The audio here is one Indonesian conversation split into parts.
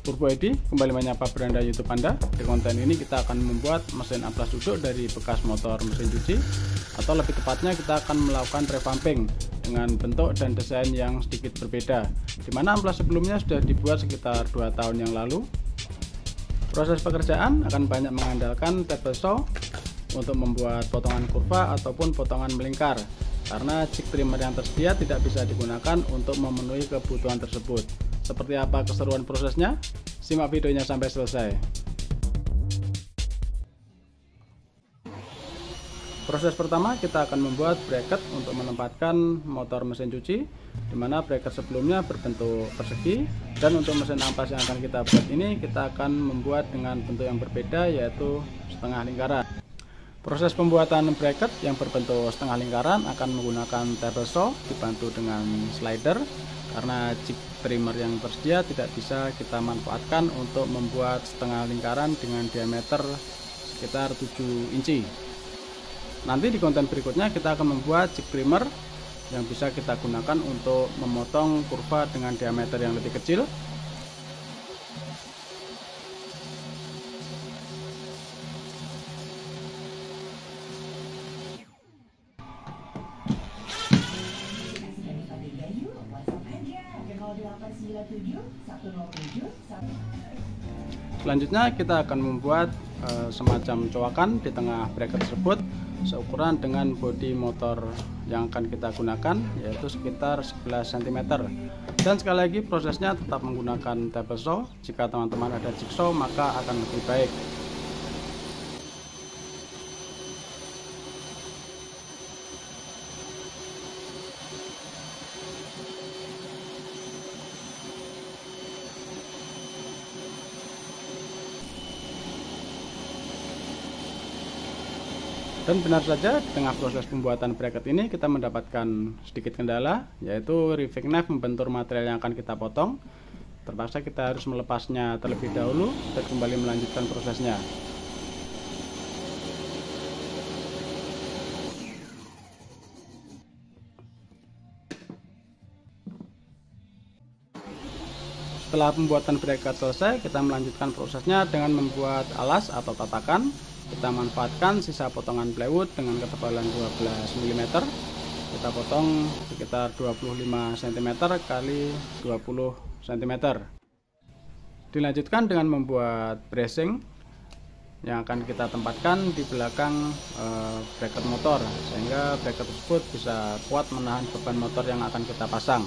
Purbo Edi kembali menyapa beranda YouTube Anda. Di konten ini kita akan membuat mesin amplas duduk dari bekas motor mesin cuci, atau lebih tepatnya kita akan melakukan revamping dengan bentuk dan desain yang sedikit berbeda, dimana amplas sebelumnya sudah dibuat sekitar 2 tahun yang lalu. Proses pekerjaan akan banyak mengandalkan table saw untuk membuat potongan kurva ataupun potongan melingkar, karena jig trimmer yang tersedia tidak bisa digunakan untuk memenuhi kebutuhan tersebut. Seperti apa keseruan prosesnya? Simak videonya sampai selesai. Proses pertama, kita akan membuat bracket untuk menempatkan motor mesin cuci, dimana bracket sebelumnya berbentuk persegi, dan untuk mesin amplas yang akan kita buat ini kita akan membuat dengan bentuk yang berbeda, yaitu setengah lingkaran. Proses pembuatan bracket yang berbentuk setengah lingkaran akan menggunakan table saw dibantu dengan slider, karena jig trimmer yang tersedia tidak bisa kita manfaatkan untuk membuat setengah lingkaran dengan diameter sekitar 7 inci. Nanti di konten berikutnya kita akan membuat jig trimmer yang bisa kita gunakan untuk memotong kurva dengan diameter yang lebih kecil. Selanjutnya kita akan membuat semacam coakan di tengah bracket tersebut seukuran dengan bodi motor yang akan kita gunakan, yaitu sekitar 11 cm. Dan sekali lagi prosesnya tetap menggunakan table saw. Jika teman-teman ada jigsaw maka akan lebih baik. Dan benar saja, di tengah proses pembuatan bracket ini kita mendapatkan sedikit kendala, yaitu riving knife membentur material yang akan kita potong. Terpaksa kita harus melepasnya terlebih dahulu dan kembali melanjutkan prosesnya. Setelah pembuatan bracket selesai, kita melanjutkan prosesnya dengan membuat alas atau tatakan. Kita manfaatkan sisa potongan plywood dengan ketebalan 12 mm. Kita potong sekitar 25 cm kali 20 cm. Dilanjutkan dengan membuat bracing yang akan kita tempatkan di belakang bracket motor, sehingga bracket tersebut bisa kuat menahan beban motor yang akan kita pasang.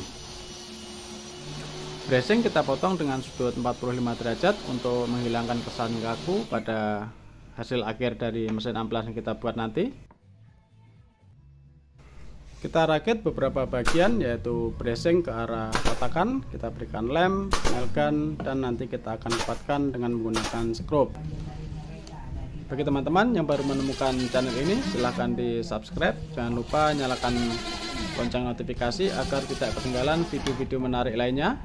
Bracing kita potong dengan sudut 45 derajat untuk menghilangkan kesan kaku pada hasil akhir dari mesin amplas yang kita buat nanti. Kita rakit beberapa bagian, yaitu bracing ke arah tatakan, kita berikan lem, nail gun, dan nanti kita akan lepaskan dengan menggunakan skrup. Bagi teman-teman yang baru menemukan channel ini, silahkan di subscribe, jangan lupa nyalakan lonceng notifikasi agar tidak ketinggalan video-video menarik lainnya.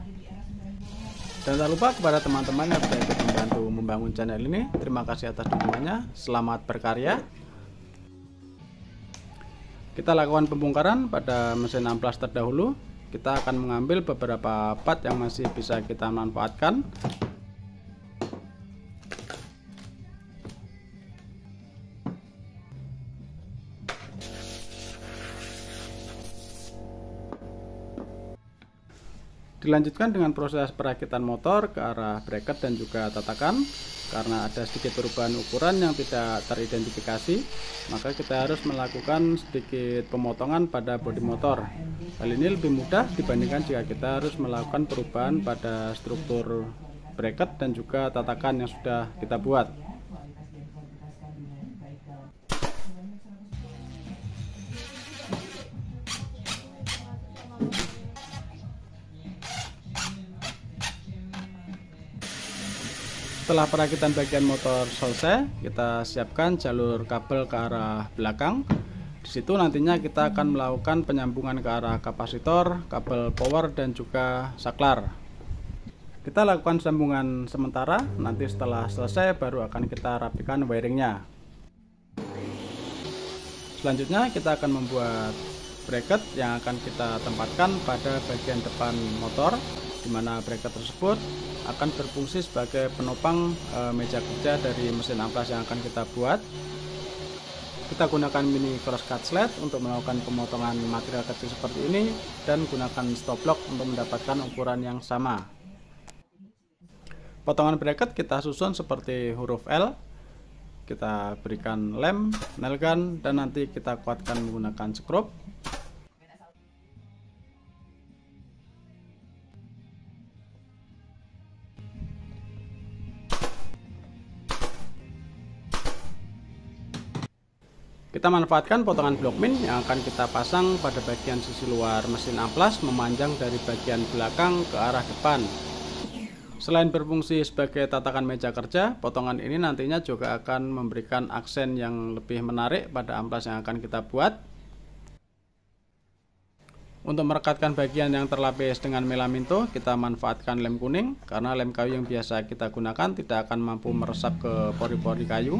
Dan tak lupa kepada teman-teman yang sudah ikut membantu membangun channel ini, terima kasih atas dukungannya. Selamat berkarya. Kita lakukan pembongkaran pada mesin amplas terdahulu. Kita akan mengambil beberapa part yang masih bisa kita manfaatkan. Dilanjutkan dengan proses perakitan motor ke arah bracket dan juga tatakan. Karena ada sedikit perubahan ukuran yang tidak teridentifikasi, maka kita harus melakukan sedikit pemotongan pada bodi motor. Hal ini lebih mudah dibandingkan jika kita harus melakukan perubahan pada struktur bracket dan juga tatakan yang sudah kita buat. Setelah perakitan bagian motor selesai, kita siapkan jalur kabel ke arah belakang. Di situ nantinya kita akan melakukan penyambungan ke arah kapasitor, kabel power, dan juga saklar. Kita lakukan sambungan sementara, nanti setelah selesai baru akan kita rapikan wiringnya. Selanjutnya kita akan membuat bracket yang akan kita tempatkan pada bagian depan motor. di mana bracket tersebut akan berfungsi sebagai penopang meja kerja dari mesin amplas yang akan kita buat. Kita gunakan mini cross cut slide untuk melakukan pemotongan material kecil seperti ini, dan gunakan stop block untuk mendapatkan ukuran yang sama. Potongan bracket kita susun seperti huruf L. Kita berikan lem, nail gun, dan nanti kita kuatkan menggunakan skrup. Kita manfaatkan potongan blok min yang akan kita pasang pada bagian sisi luar mesin amplas memanjang dari bagian belakang ke arah depan. Selain berfungsi sebagai tatakan meja kerja, potongan ini nantinya juga akan memberikan aksen yang lebih menarik pada amplas yang akan kita buat. Untuk merekatkan bagian yang terlapis dengan melaminto, kita manfaatkan lem kuning karena lem kayu yang biasa kita gunakan tidak akan mampu meresap ke pori-pori kayu.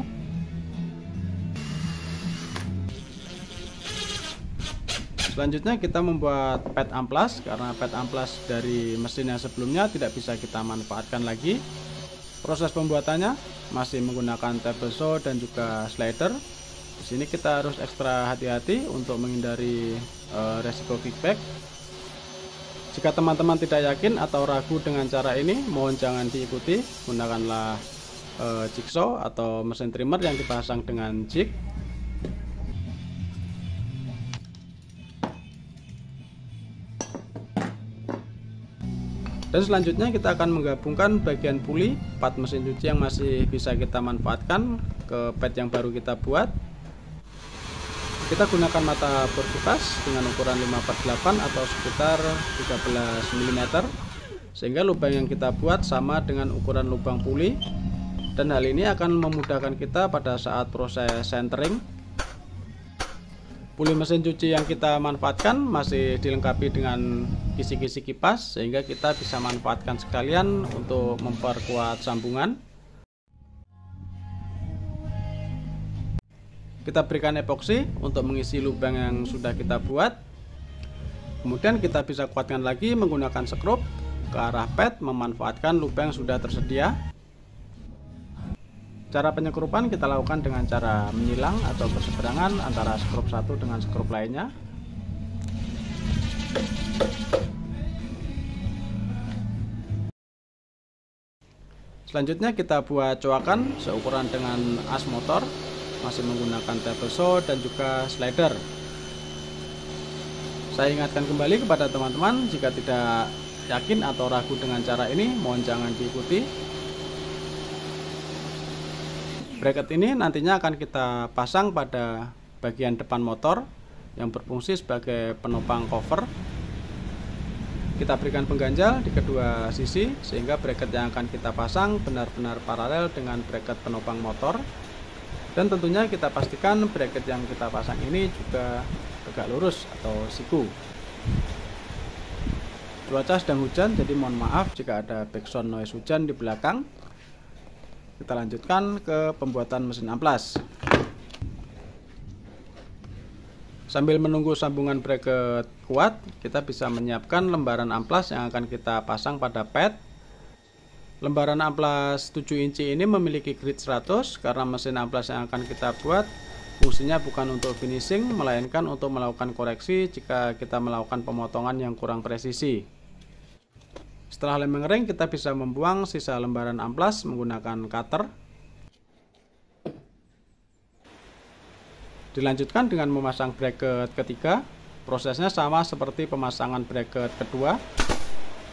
Selanjutnya kita membuat pad amplas, karena pad amplas dari mesin yang sebelumnya tidak bisa kita manfaatkan lagi. Proses pembuatannya masih menggunakan table saw dan juga slider. Di sini kita harus ekstra hati-hati untuk menghindari resiko kickback. Jika teman-teman tidak yakin atau ragu dengan cara ini, mohon jangan diikuti. Gunakanlah jigsaw atau mesin trimmer yang dipasang dengan jig. Dan selanjutnya kita akan menggabungkan bagian puli pad mesin cuci yang masih bisa kita manfaatkan ke pad yang baru kita buat. Kita gunakan mata berkutas dengan ukuran 5/8 atau sekitar 13 mm, sehingga lubang yang kita buat sama dengan ukuran lubang puli, dan hal ini akan memudahkan kita pada saat proses centering. Puli mesin cuci yang kita manfaatkan masih dilengkapi dengan kisi-kisi kipas, sehingga kita bisa manfaatkan sekalian untuk memperkuat sambungan. Kita berikan epoksi untuk mengisi lubang yang sudah kita buat. Kemudian kita bisa kuatkan lagi menggunakan skrup ke arah pad, memanfaatkan lubang yang sudah tersedia. Cara penyekrupan kita lakukan dengan cara menyilang atau berseberangan antara skrup satu dengan skrup lainnya. Selanjutnya kita buat coakan seukuran dengan as motor, masih menggunakan table saw dan juga slider. Saya ingatkan kembali kepada teman-teman, jika tidak yakin atau ragu dengan cara ini, mohon jangan diikuti. Bracket ini nantinya akan kita pasang pada bagian depan motor yang berfungsi sebagai penopang cover. Kita berikan pengganjal di kedua sisi sehingga bracket yang akan kita pasang benar-benar paralel dengan bracket penopang motor. Dan tentunya kita pastikan bracket yang kita pasang ini juga tegak lurus atau siku. Cuaca sedang hujan, jadi mohon maaf jika ada background noise hujan di belakang. Kita lanjutkan ke pembuatan mesin amplas. Sambil menunggu sambungan bracket kuat, kita bisa menyiapkan lembaran amplas yang akan kita pasang pada pad. Lembaran amplas 7 inci ini memiliki grid 100 karena mesin amplas yang akan kita buat fungsinya bukan untuk finishing, melainkan untuk melakukan koreksi jika kita melakukan pemotongan yang kurang presisi. Setelah lem mengering, kita bisa membuang sisa lembaran amplas menggunakan cutter. Dilanjutkan dengan memasang bracket ketiga. Prosesnya sama seperti pemasangan bracket kedua.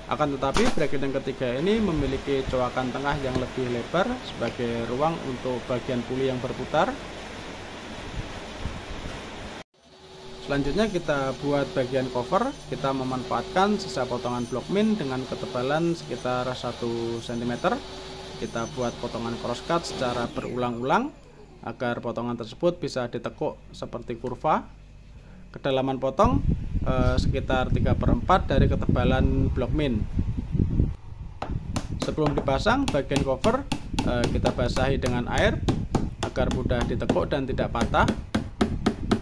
Akan tetapi bracket yang ketiga ini memiliki coakan tengah yang lebih lebar sebagai ruang untuk bagian puli yang berputar. Selanjutnya kita buat bagian cover. Kita memanfaatkan sisa potongan blok min dengan ketebalan sekitar 1 cm. Kita buat potongan cross cut secara berulang-ulang agar potongan tersebut bisa ditekuk seperti kurva. Kedalaman potong sekitar 3/4 dari ketebalan blok min. Sebelum dipasang bagian cover, kita basahi dengan air agar mudah ditekuk dan tidak patah.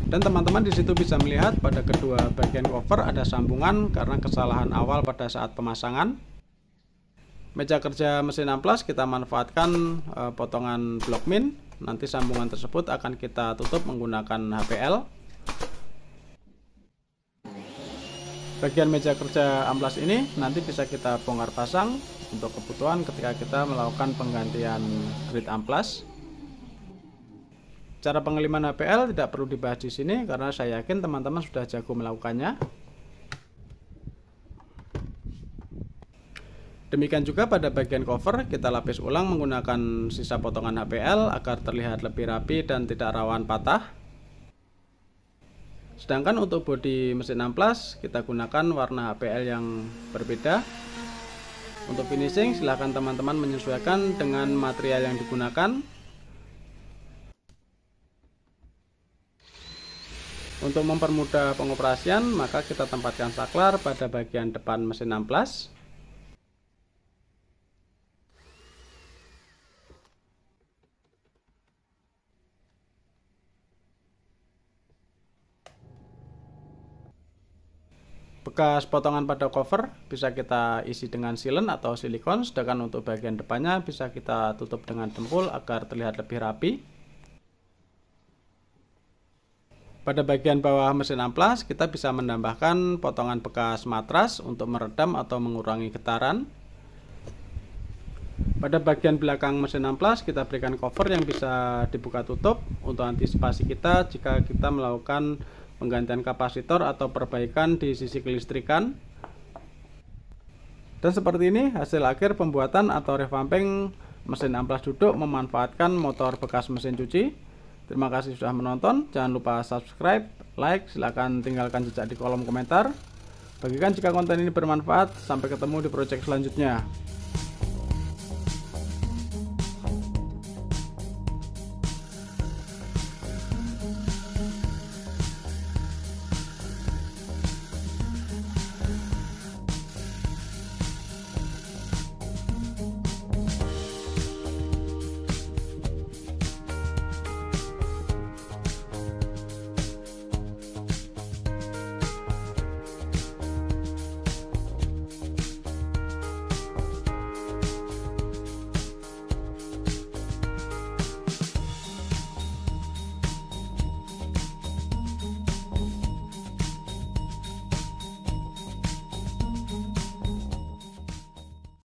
Dan teman-teman di situ bisa melihat pada kedua bagian cover ada sambungan karena kesalahan awal pada saat pemasangan. Meja kerja mesin amplas kita manfaatkan potongan blok min. Nanti sambungan tersebut akan kita tutup menggunakan HPL. Bagian meja kerja amplas ini nanti bisa kita bongkar pasang untuk kebutuhan ketika kita melakukan penggantian grid amplas. Cara pengeliman HPL tidak perlu dibahas di sini karena saya yakin teman-teman sudah jago melakukannya. Demikian juga pada bagian cover kita lapis ulang menggunakan sisa potongan HPL agar terlihat lebih rapi dan tidak rawan patah. Sedangkan untuk bodi mesin amplas kita gunakan warna HPL yang berbeda. Untuk finishing silahkan teman-teman menyesuaikan dengan material yang digunakan. Untuk mempermudah pengoperasian maka kita tempatkan saklar pada bagian depan mesin amplas. Bekas potongan pada cover bisa kita isi dengan silen atau silikon, sedangkan untuk bagian depannya bisa kita tutup dengan dempul agar terlihat lebih rapi. Pada bagian bawah mesin amplas kita bisa menambahkan potongan bekas matras untuk meredam atau mengurangi getaran. Pada bagian belakang mesin amplas kita berikan cover yang bisa dibuka tutup untuk antisipasi kita jika kita melakukan penggantian kapasitor atau perbaikan di sisi kelistrikan. Dan seperti ini hasil akhir pembuatan atau revamping mesin amplas duduk memanfaatkan motor bekas mesin cuci. Terima kasih sudah menonton. Jangan lupa subscribe, like, silahkan tinggalkan jejak di kolom komentar. Bagikan jika konten ini bermanfaat. Sampai ketemu di project selanjutnya.